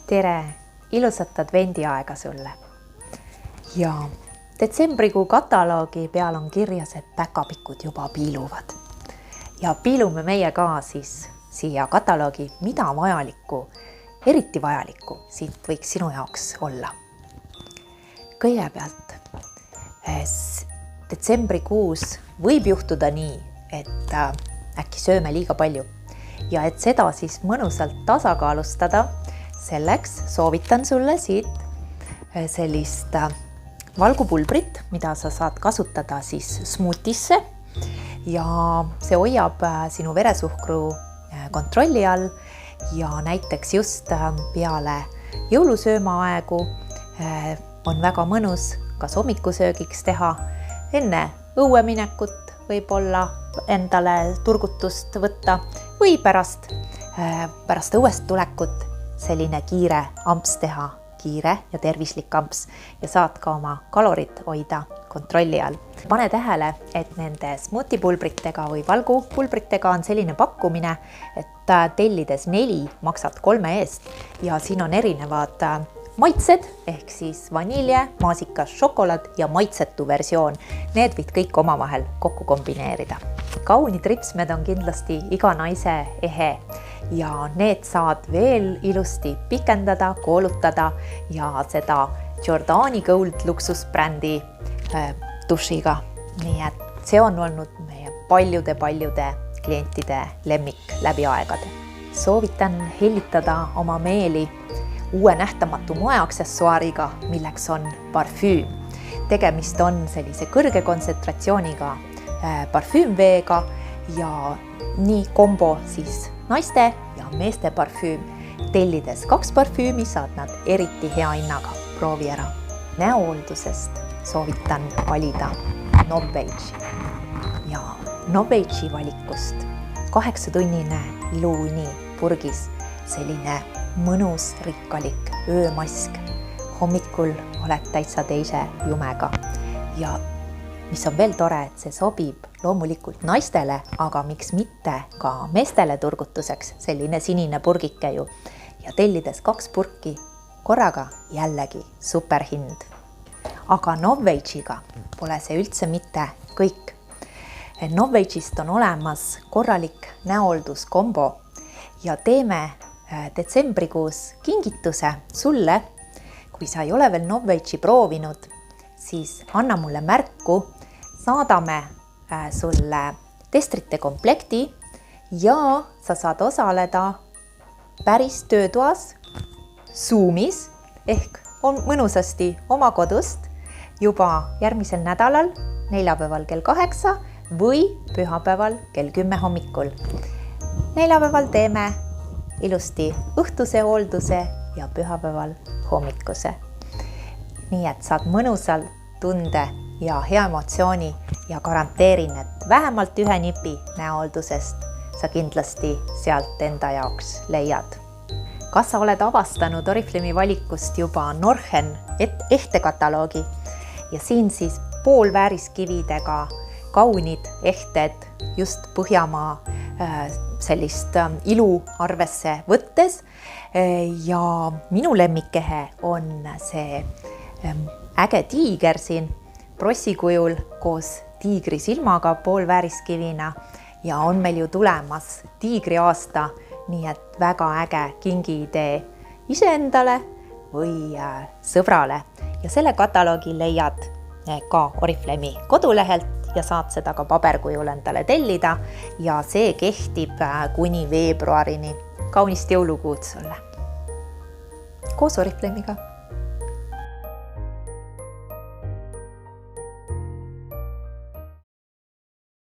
Tere! Ilusat advendiaega sulle! Ja detsembrikuu kataloogi peal on kirjas, et päkapikud juba piiluvad. Ja piilume meie ka siis siia kataloogi, mida vajalikku, eriti vajalikku siit võiks sinu jaoks olla. Kõigepealt, detsembrikuus võib juhtuda nii, et äkki sööme liiga palju. Ja et seda siis mõnusalt tasakaalustada, selleks soovitan sulle siit sellist valgupulbrit, mida sa saad kasutada siis smootisse ja see hoiab sinu veresuhkru kontrolli all ja näiteks just peale jõulusööma aegu on väga mõnus kas hommikusöögiks teha, enne õueminekut võib-olla endale turgutust võtta või pärast õuest tulekut selline kiire amps teha, kiire ja tervislik amps ja saad ka oma kalorid hoida kontrolli all. Pane tähele, et nende smootipulbritega või valgupulbritega on selline pakkumine, et tellides 4 maksad 3 eest ja siin on erinevad maitsed ehk siis vanilje, maasikas, šokolaad ja maitsetu versioon. Need võid kõik omavahel kokku kombineerida. Kaunid ripsmed on kindlasti iga naise ehe ja need saad veel ilusti pikendada, koolutada ja seda Giordani Gold luksusbrändi dušiga. Nii et see on olnud meie paljude klientide lemmik läbi aegade. Soovitan hellitada oma meeli uue nähtamatu moeaksessuaariga, milleks on parfüüm. Tegemist on sellise kõrge kontsentratsiooniga parfüümveega ja nii kombo siis naiste ja meeste parfüüm. Tellides 2 parfüümi saad nad eriti hea hinnaga. Proovi ära. Näohooldusest soovitan valida Novage ja Novage'i valikust 8-tunnine iluuni purgis, selline mõnus rikkalik öömask. Hommikul oled täitsa teise jumega ja mis on veel tore, et see sobib loomulikult naistele, aga miks mitte ka meestele turgutuseks, selline sinine purgike ju. Ja tellides 2 purki korraga jällegi superhind. Aga Novage'iga pole see üldse mitte kõik. Novage'ist on olemas korralik näohoolduskombo ja teeme detsembrikuus kingituse sulle. Kui sa ei ole veel Novage'i proovinud, siis anna mulle märku, saadame sulle testrite komplekti ja sa saad osaleda päris töötoas Zoomis ehk on mõnusasti oma kodust juba järgmisel nädalal, neljapäeval kell 8 või pühapäeval kell 10 hommikul. Neljapäeval teeme ilusti õhtuse hoolduse ja pühapäeval hommikuse. Nii et saad mõnusalt tunde ja hea emotsiooni ja garanteerin, et vähemalt 1 nipi näohooldusest sa kindlasti sealt enda jaoks leiad. Kas sa oled avastanud Oriflame valikust juba Norhen ehtekataloogi ja siin siis poolvääriskividega kaunid ehted just Põhjamaa sellist ilu arvesse võttes ja minu lemmikehe on see äge tiiger siin prossikujul koos tiigri silmaga poolvääriskivina ja on meil ju tulemas tiigri aasta, nii et väga äge kingiidee iseendale või sõbrale ja selle kataloogi leiad ka Oriflame'i kodulehelt ja saad seda ka paberkujul endale tellida ja see kehtib kuni veebruarini. Kaunist jõulukuud sulle! Koos Oriflame'iga!